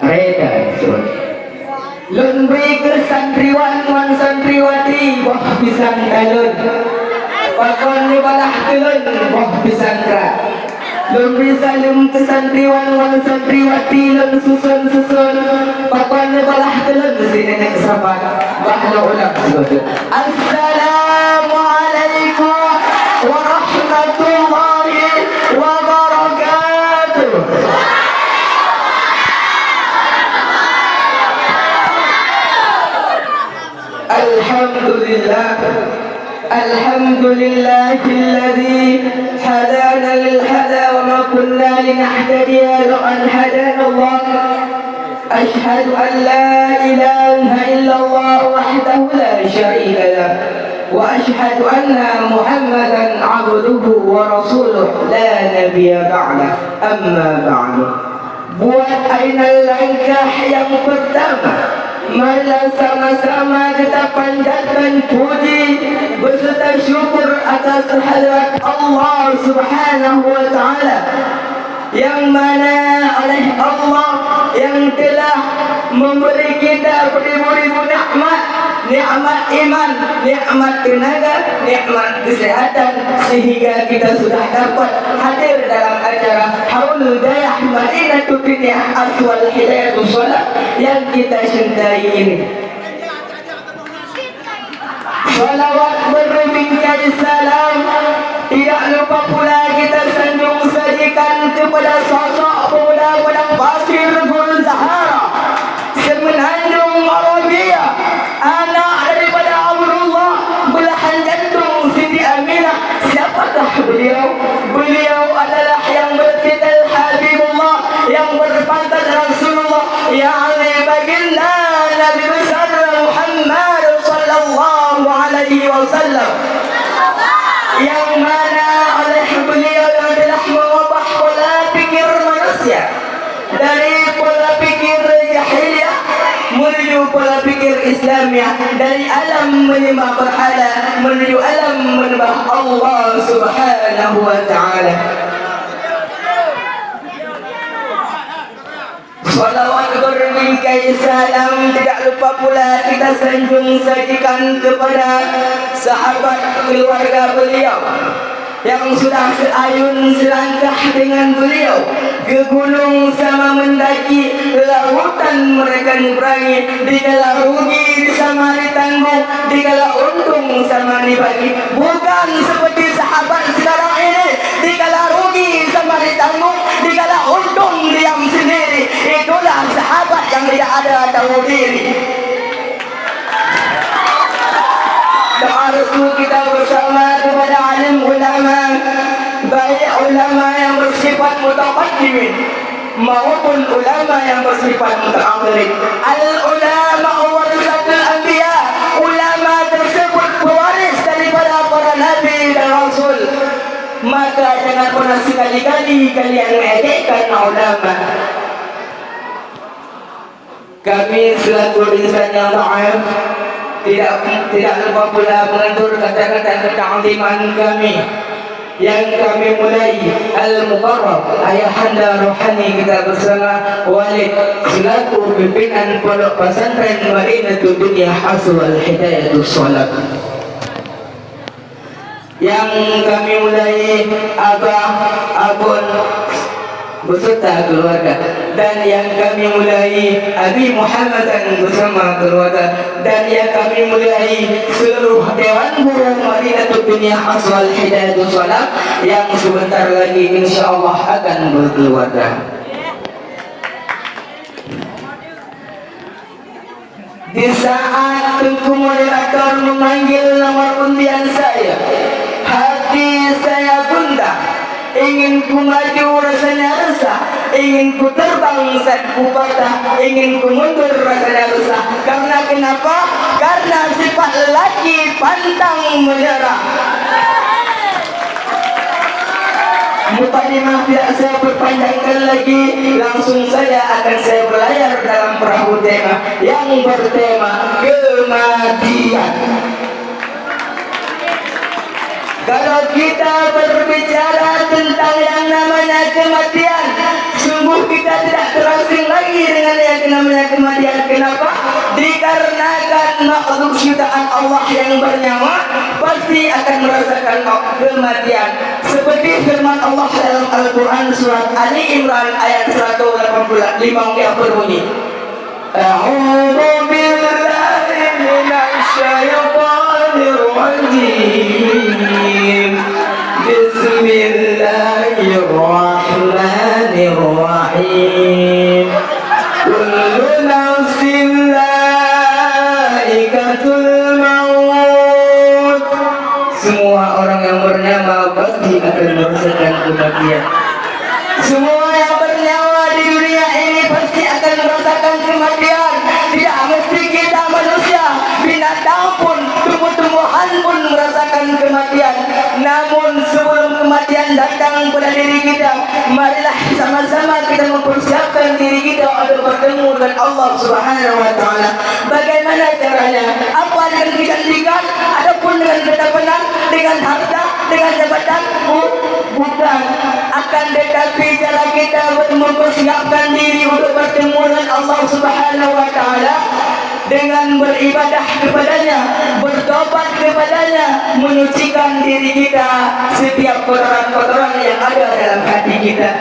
Reda Lun ke santriwan wan santriwati wah pisang talun pakon ni balah telun wah pisang kerak. Lun salim ke santriwan wan santriwati lun susun pakon ni balah telun sini nak sahabat bahla ulang. Assalamualaikum warahmatullahi wabarakatuh. الحمد لله الذي هدانا للهدى وما كنا لنهتدي لولا أن هدانا الله. أشهد أن لا إله إلا الله وحده لا شريك له وأشهد أن محمدا عبده ورسوله لا نبي بعده. أما بعد, buat aina langkah yang pertama, marilah sama-sama kita panjatkan puji beserta syukur atas kehadirat Allah Subhanahu wa taala, yang mana oleh Allah yang telah memberi kita beribu-ribu nikmat, nikmat iman, nikmat tenaga, nikmat kesehatan, sehingga kita sudah dapat hadir dalam acara Haulul Dayah Madinatul Dunya Aswal Hidayatul Salat yang kita cintai ini. Salawat berbingkai salam tidak lupa pula kita sanjung sajikan kepada sosok pemuda padang pasir Gul Zahara semenanjung Arabia, anak daripada Abdullah belahan jantung Siti Aminah. Siapakah beliau? Beliau adalah yang bertitel Habibullah, yang berpangkat Rasulullah, yang baginda Nabi besar Muhammad sallallahu alaihi wasallam, yang mana oleh beliau yang telah mengubah pola pikir manusia dari pola pikir jahiliyah menuju pola pikir Islamiyah, dari alam menyembah berhala menuju alam menyembah Allah Subhanahu wa taala. Salawat berbingkai salam tidak lupa pula kita sanjung sajikan kepada sahabat keluarga beliau yang sudah seayun selangkah dengan beliau ke gunung sama mendaki, lautan mereka nyeberangi, dikala rugi sama ditanggung, dikala untung sama dibagi. Bukan seperti sahabat sekarang ini, dikala rugi sama ditanggung, dikala untung diam sendiri. Itulah sahabat yang tidak ada tahu diri. Doa restu kita bersama kepada alim ulama, baik ulama yang bersifat mutaqaddimin maupun ulama yang bersifat mutaakhirin. Al ulama warasatul anbiya, ulama tersebut pewaris daripada para nabi dan rasul. Maka jangan pernah sekali-kali kalian mengejekkan ulama. Kami selaku insan yang dhaif tidak lupa pula mengatur kata-kata keta'ziman kami yang kami mulai Al-Muqarrab ayahanda rohani kita bersama Walid selaku pimpinan pondok pesantren Madinatul Dunya Aswal Hidayatul Salat, yang kami mulai Abah Abun beserta keluarga, dan yang kami mulai Abi Muhammadan bersama keluarga, dan yang kami mulai seluruh Dewan Guru Madinatul Dunya Aswal Hidayatul Salat yang sebentar lagi insyaallah akan berkeluarga. Di saat Tengku Moderator memanggil nomor undian saya, hati saya gundah. Ingin ku maju rasanya resah, ingin ku terbang saat ku patah, ingin ku mundur rasanya resah. Karena kenapa? Karena sifat lelaki pantang menyerah. Mukadimah tidak saya perpanjangkan lagi, langsung saja akan saya berlayar dalam perahu tema yang bertema kematian. Kalau kita berbicara namanya kematian. Kenapa? Dikarenakan makhluk ciptaan Allah yang bernyawa pasti akan merasakan kematian. Seperti firman Allah dalam Al-Quran surat Ali Imran ayat 185 yang berbunyi, A'udzu billahi minasy syaithanir rajim. Bismillahirrahmanirrahim. Kullu nafsin dha'iqatul maut. Semua orang yang bernyawa pasti akan merasakan kematian. Semua yang bernyawa di dunia ini pasti akan merasakan kematian. Tidak mesti kita manusia, binatang pun, tumbuh-tumbuhan pun merasakan kematian. Namun sebelum kematian datang pada diri kita, marilah sama-sama kita mempersiapkan diri kita untuk bertemu dengan Allah Subhanahu wa taala. Bagaimana caranya? Apa dengan kecantikan? Adapun dengan ketabahan, dengan harta, dengan jabatan? Bukan. Akan tetapi cara kita mempersiapkan diri untuk bertemu dengan Allah Subhanahu wa taala dengan beribadah kepadanya, bertobat kepadanya, menyucikan diri kita setiap kotoran-kotoran yang ada dalam hati kita.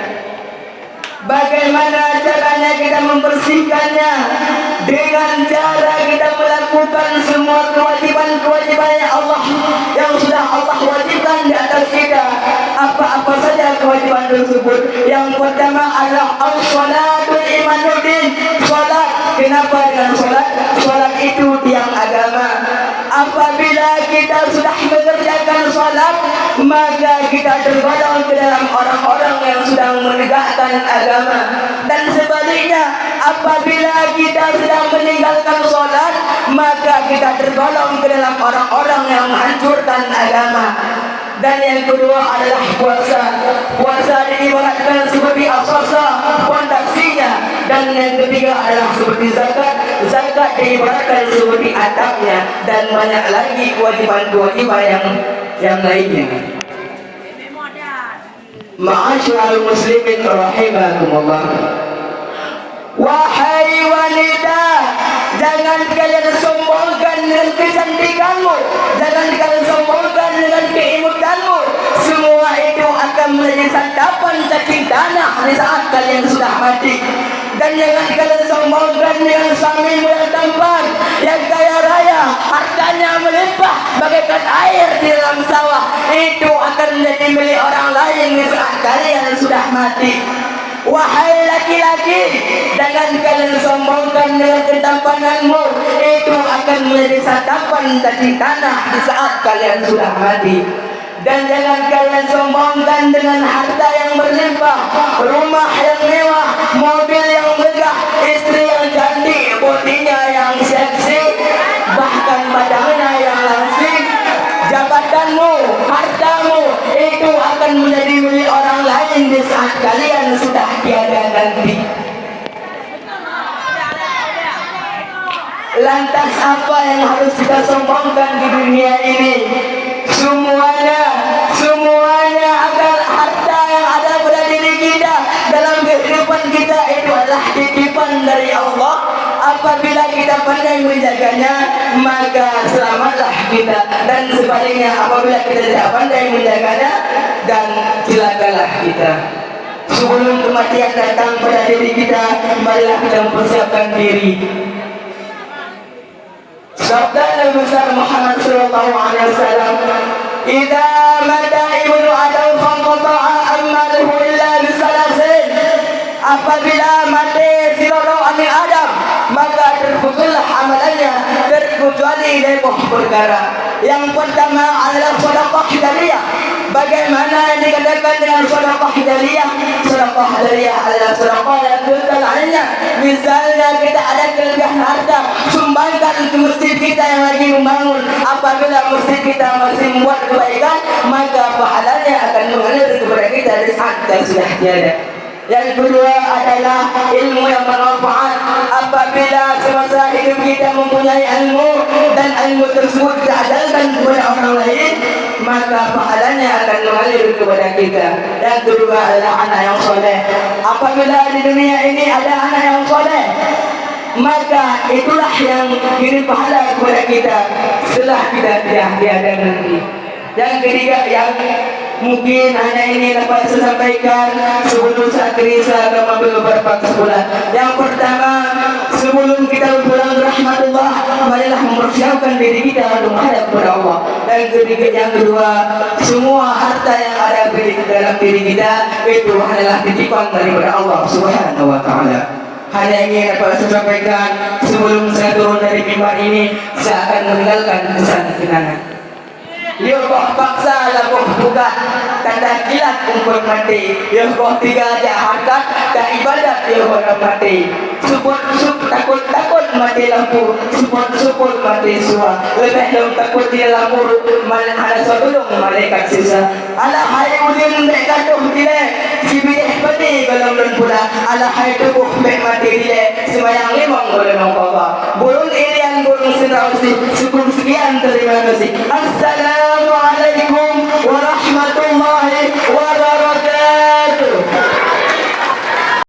Bagaimana caranya kita membersihkannya? Dengan cara kita melakukan semua kewajiban-kewajiban yang sudah Allah wajibkan di atas kita. Apa-apa saja kewajiban tersebut. Yang pertama adalah as-salatul imanuddin, salat. Kenapa dengan salat? Salat itu tiang agama. Apabila kita sudah mengerjakan salat, maka kita tergolong ke dalam orang-orang yang sedang menegakkan agama. Dan sebaliknya, apabila kita sedang meninggalkan salat, maka kita tergolong ke dalam orang-orang yang menghancurkan agama. Dan yang kedua adalah puasa. Puasa diibaratkan seperti asasa, fondasinya. Dan yang ketiga adalah seperti zakat. Zakat diibaratkan seperti atapnya. Dan banyak lagi kewajiban-kewajiban yang lainnya. Ma'asyiral muslimin rahimakumullah. Wahai wanita, jangan kalian sombongkan dengan kecantikanmu, jangan kalian sombongkan dengan keimutanmu. Semua itu akan menjadi santapan cacing tanah di saat kalian sudah mati. Dan jangan kalian sombongkan dengan suamimu yang tampan, yang kaya raya, hartanya melimpah bagaikan air di dalam sawah. Itu akan menjadi milik orang lain di saat kalian sudah mati. Wahai laki-laki, jangan kalian sombongkan dengan ketampananmu. Itu akan menjadi santapan cacing tanah di saat kalian sudah mati. Dan jangan kalian sombongkan dengan harta yang berlimpah, rumah yang mewah, mobil yang megah, istri yang cantik, bodinya yang seksi, bahkan badannya yang langsing. Jabatanmu, hartamu itu akan menjadi milik orang lain di saat kalian sudah tiada nanti. Lantas apa yang harus kita sombongkan di dunia ini? Semuanya akan harta yang ada pada diri kita dalam kehidupan kita itu adalah titipan dari Allah. Apabila kita pandai menjaganya, maka selamatlah kita. Dan sebaliknya, apabila kita tidak pandai menjaganya, dan celakalah kita. Sebelum kematian datang pada diri kita, marilah kita mempersiapkan diri. Sabda Nabi besar Muhammad sallallahu alaihi wasallam, "Idza mata ibnu Adam fanqata'a amaluhu illa bisalasin." Apabila mati si Nabi Adam, maka terputuslah amalannya terkecuali dari perkara. Yang pertama adalah sedekah jariyah. Bagaimana yang dikatakan dengan sedekah jariyah? Sedekah jariyah adalah sedekah yang kekal adanya. Misalnya kita ada kelebihan harta, sumbangkan ke masjid kita yang lagi membangun. Apabila masjid kita masih membuat kebaikan, maka pahalanya akan mengalir kepada kita di saat kita sudah tiada. Yang kedua adalah ilmu yang bermanfaat. Apabila semasa hidup kita mempunyai ilmu dan ilmu tersebut kita ajarkan kepada orang lain, maka pahalanya akan mengalir kepada kita. Yang kedua adalah anak yang soleh. Apabila di dunia ini ada anak yang soleh, maka itulah yang kirim pahala kepada kita setelah kita tidak tiada nanti. Yang ketiga yang mungkin hanya ini dapat saya sampaikan sebelum saya akhiri saya akan beberapa kesimpulan. Yang pertama, sebelum kita pulang rahmatullah, marilah mempersiapkan diri kita untuk menghadap kepada Allah. Yang kedua, semua harta yang ada dalam diri kita itu adalah titipan daripada Allah Subhanahu wa taala. Hanya ingin dapat saya sampaikan sebelum saya turun dari mimbar ini, saya akan meninggalkan pesan kenangan. Yo kau paksa lah kau buka tanda kilat umpur mati. Yo kau tiga aja harkat dah ibadat yo orang mati. Support takut mati lampu. Support mati suara. Lebih dong takut dia lampu. Malah ada sodulung malaikat sisa. Alah hai udin dek katuh dia. Si bidih pati golong dan pula. Alah hai tubuh dek mati dia. Semayang limang golong kau. Burung irian burung senrawasi. Syukur sekian terima kasih.